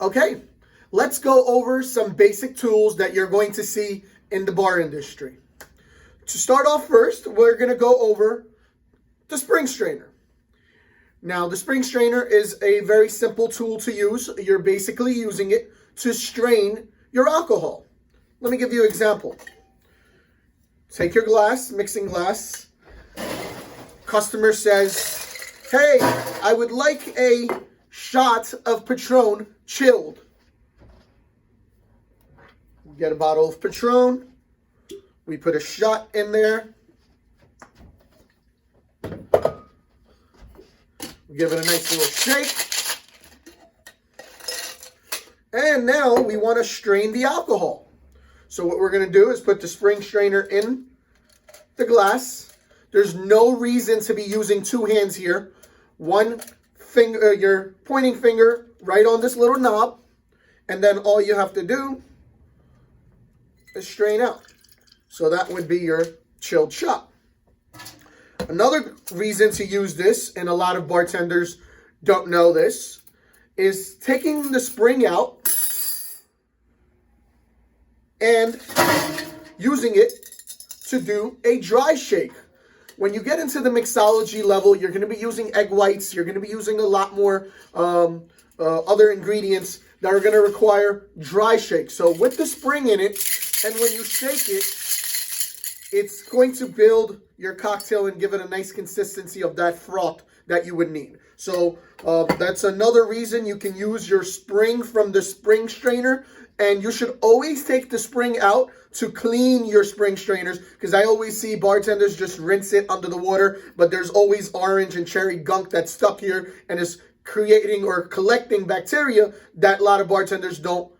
Okay, let's go over some basic tools that you're going to see in the bar industry. To start off first, we're going to go over the spring strainer. Now, the spring strainer is a very simple tool to use. You're basically using it to strain your alcohol. Let me give you an example. Take your glass, mixing glass. Customer says, hey, I would like a shot of Patron chilled. We get a bottle of Patron. We put a shot in there. We give it a nice little shake. And now we want to strain the alcohol. So what we're going to do is put the spring strainer in the glass. There's no reason to be using two hands here. One finger, your pointing finger right on this little knob. And then all you have to do is strain out. So that would be your chilled shot. Another reason to use this, and a lot of bartenders don't know this, is taking the spring out and using it to do a dry shake. When you get into the mixology level, you're going to be using egg whites. You're going to be using a lot more other ingredients that are going to require dry shake. So with the spring in it, and when you shake it, it's going to build your cocktail and give it a nice consistency of that froth that you would need. So that's another reason you can use your spring from the spring strainer. And you should always take the spring out to clean your spring strainers, because I always see bartenders just rinse it under the water, but there's always orange and cherry gunk that's stuck here and is creating or collecting bacteria that a lot of bartenders don't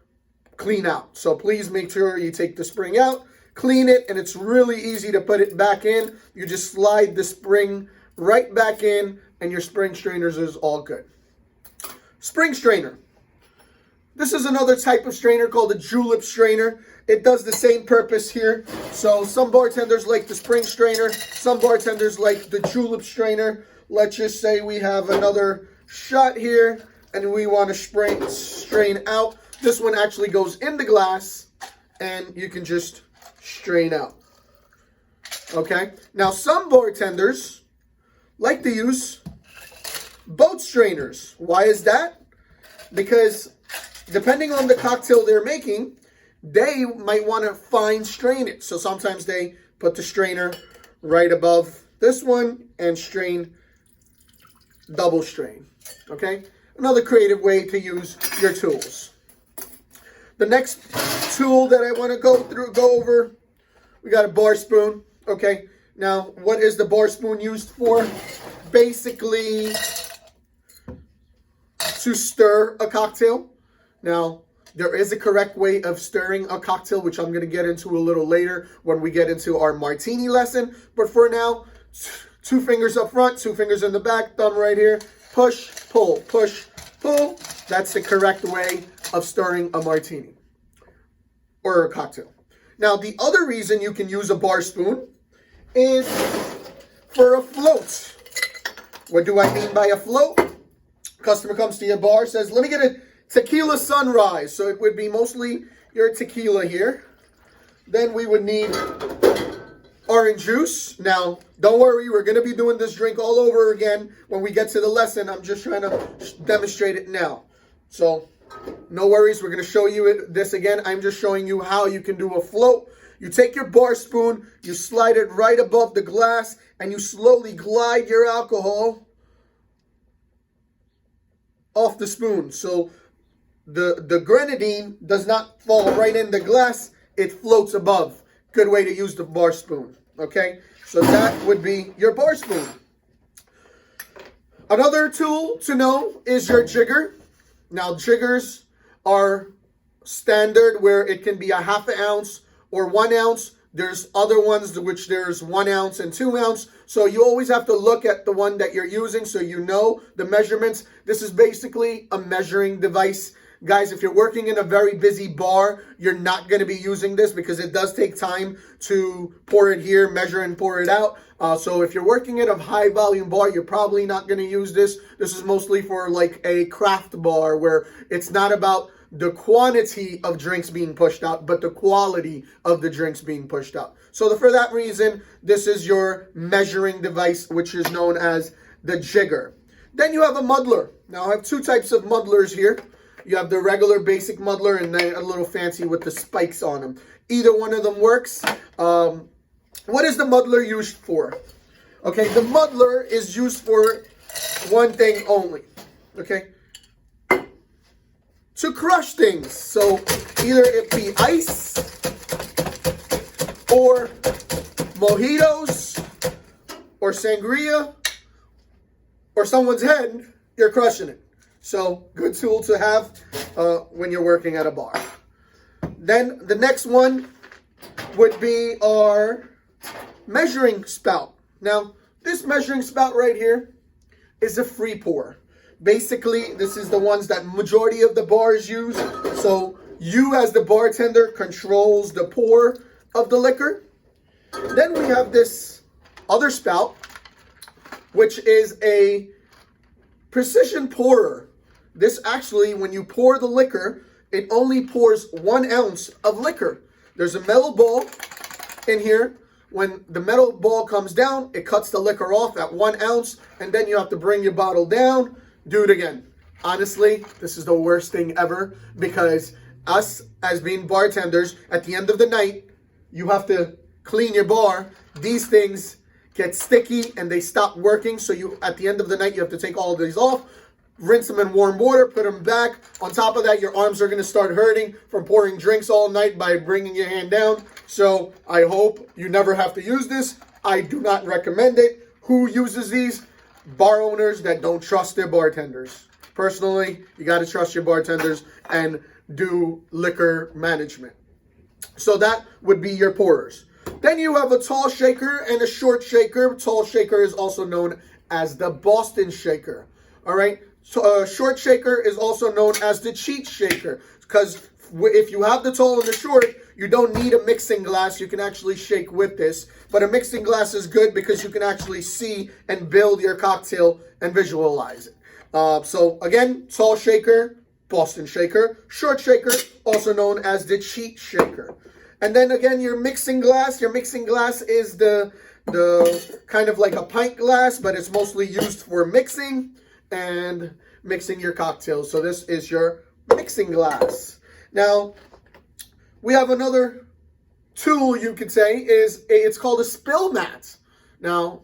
clean out. So please make sure you take the spring out, clean it, and it's really easy to put it back in. You just slide the spring right back in and your spring strainers is all good. Spring strainer. This is another type of strainer called a julep strainer. It does the same purpose here. So some bartenders like the spring strainer. Some bartenders like the julep strainer. Let's just say we have another shot here and we want to strain out. This one actually goes in the glass and you can just strain out. Okay. Now some bartenders like to use boat strainers. Why is that? Because depending on the cocktail they're making, they might want to fine strain it. So sometimes they put the strainer right above this one and strain, double strain. Okay? Another creative way to use your tools. The next tool that I want to go over, we got a bar spoon. Okay? Now, what is the bar spoon used for? Basically, to stir a cocktail. Now, there is a correct way of stirring a cocktail, which I'm going to get into a little later when we get into our martini lesson. But for now, 2 fingers up front, 2 fingers in the back, thumb right here. Push, pull, push, pull. That's the correct way of stirring a martini or a cocktail. Now, the other reason you can use a bar spoon is for a float. What do I mean by a float? Customer comes to your bar, says, let me get a tequila sunrise. So it would be mostly your tequila here. Then we would need orange juice. Now, don't worry, we're going to be doing this drink all over again when we get to the lesson. I'm just trying to demonstrate it now. So, no worries, we're going to show you this again. I'm just showing you how you can do a float. You take your bar spoon, you slide it right above the glass, and you slowly glide your alcohol off the spoon. So the grenadine does not fall right in the glass, it floats above. Good way to use the bar spoon. Okay, so that would be your bar spoon. Another tool to know is your jigger. Now, jiggers are standard where it can be a ½ ounce or 1 ounce. There's other ones which there's 1 ounce and 2 ounce. So you always have to look at the one that you're using so you know the measurements. This is basically a measuring device Guys, if you're working in a very busy bar, you're not going to be using this because it does take time to pour it here, measure and pour it out. So if you're working in a high volume bar, you're probably not going to use this. This is mostly for like a craft bar where it's not about the quantity of drinks being pushed out, but the quality of the drinks being pushed out. So for that reason, this is your measuring device, which is known as the jigger. Then you have a muddler. Now I have two types of muddlers here. You have the regular basic muddler and then a little fancy with the spikes on them. Either one of them works. What is the muddler used for? Okay, the muddler is used for one thing only. Okay, to crush things. So either it be ice or mojitos or sangria or someone's head, you're crushing it. So good tool to have when you're working at a bar. Then the next one would be our measuring spout. Now this measuring spout right here is a free pour. Basically, this is the ones that majority of the bars use. So you as the bartender controls the pour of the liquor. Then we have this other spout, which is a precision pourer. This actually, when you pour the liquor, it only pours 1 ounce of liquor. There's a metal ball in here. When the metal ball comes down, it cuts the liquor off at 1 ounce, and then you have to bring your bottle down, do it again. Honestly, this is the worst thing ever, because us as being bartenders, at the end of the night, you have to clean your bar. These things get sticky and they stop working, so you at the end of the night, you have to take all of these off, rinse them in warm water, put them back. On top of that, your arms are going to start hurting from pouring drinks all night by bringing your hand down. So I hope you never have to use this. I do not recommend it. Who uses these? Bar owners that don't trust their bartenders. Personally, you got to trust your bartenders and do liquor management. So that would be your pourers. Then you have a tall shaker and a short shaker. Tall shaker is also known as the Boston shaker. All right. So short shaker is also known as the cheat shaker, because if you have the tall and the short, you don't need a mixing glass. You can actually shake with this. But a mixing glass is good because you can actually see and build your cocktail and visualize it. So again, tall shaker, Boston shaker, short shaker, also known as the cheat shaker. And then again, your mixing glass. Your mixing glass is the kind of like a pint glass, but it's mostly used for mixing and mixing your cocktails. So this is your mixing glass. Now, we have another tool, you could say, it's called a spill mat. Now,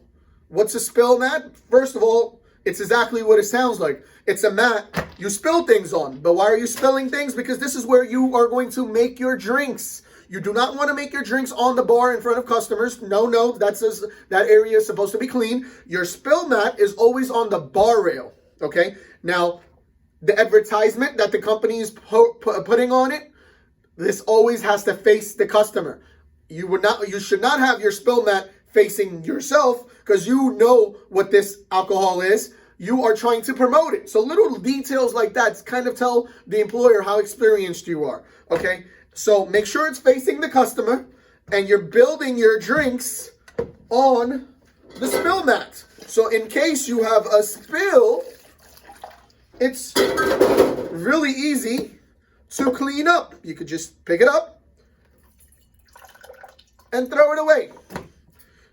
what's a spill mat? First of all, it's exactly what it sounds like. It's a mat you spill things on. But why are you spilling things? Because this is where you are going to make your drinks. You do not want to make your drinks on the bar in front of customers. No, that area is supposed to be clean. Your spill mat is always on the bar rail, okay? Now, the advertisement that the company is putting on it, this always has to face the customer. You should not have your spill mat facing yourself, because you know what this alcohol is. You are trying to promote it. So little details like that kind of tell the employer how experienced you are, okay? So make sure it's facing the customer, and you're building your drinks on the spill mat. So in case you have a spill, it's really easy to clean up. You could just pick it up and throw it away.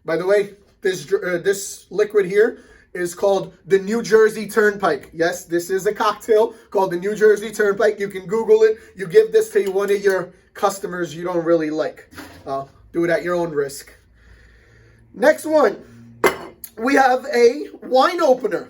By the way, this liquid here is called the New Jersey Turnpike. Yes, this is a cocktail called the New Jersey Turnpike. You can Google it. You give this to one of your customers you don't really like. Do it at your own risk. Next one, we have a wine opener.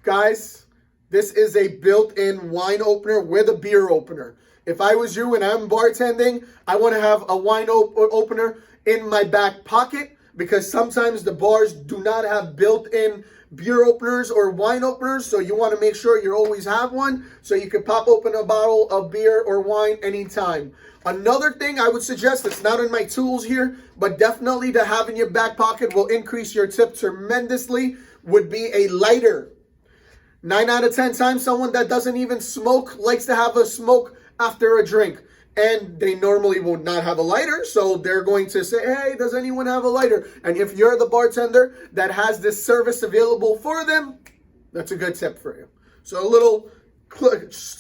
Guys, this is a built-in wine opener with a beer opener. If I was you and I'm bartending, I want to have a wine opener in my back pocket, because sometimes the bars do not have built-in beer openers or wine openers, so you want to make sure you always have one so you can pop open a bottle of beer or wine anytime. Another thing I would suggest that's not in my tools here, but definitely to have in your back pocket will increase your tip tremendously, would be a lighter. 9 out of 10 times, someone that doesn't even smoke likes to have a smoke after a drink. And they normally will not have a lighter, so they're going to say, hey, does anyone have a lighter? And if you're the bartender that has this service available for them, that's a good tip for you. So a little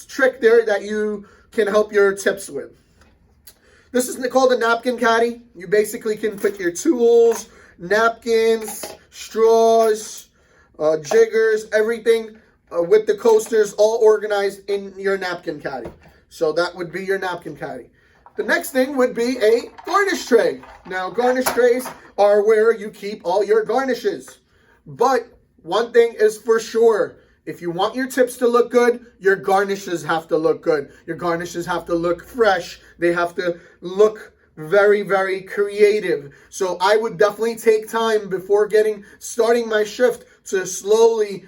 trick there that you can help your tips with. This is called a napkin caddy. You basically can put your tools, napkins, straws, jiggers, everything with the coasters all organized in your napkin caddy. So that would be your napkin caddy. The next thing would be a garnish tray. Now, garnish trays are where you keep all your garnishes. But one thing is for sure, if you want your tips to look good, your garnishes have to look good. Your garnishes have to look fresh. They have to look very, very creative. So I would definitely take time before starting my shift to slowly,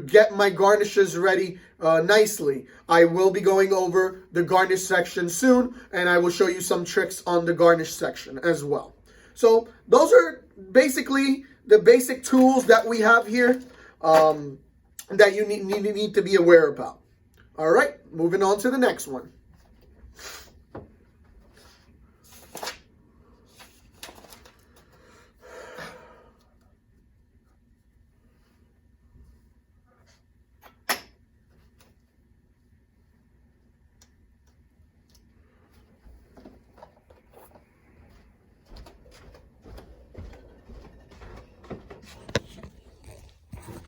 get my garnishes ready nicely. I will be going over the garnish section soon, and I will show you some tricks on the garnish section as well. So those are basically the basic tools that we have here that you need to be aware about. All right, moving on to the next one.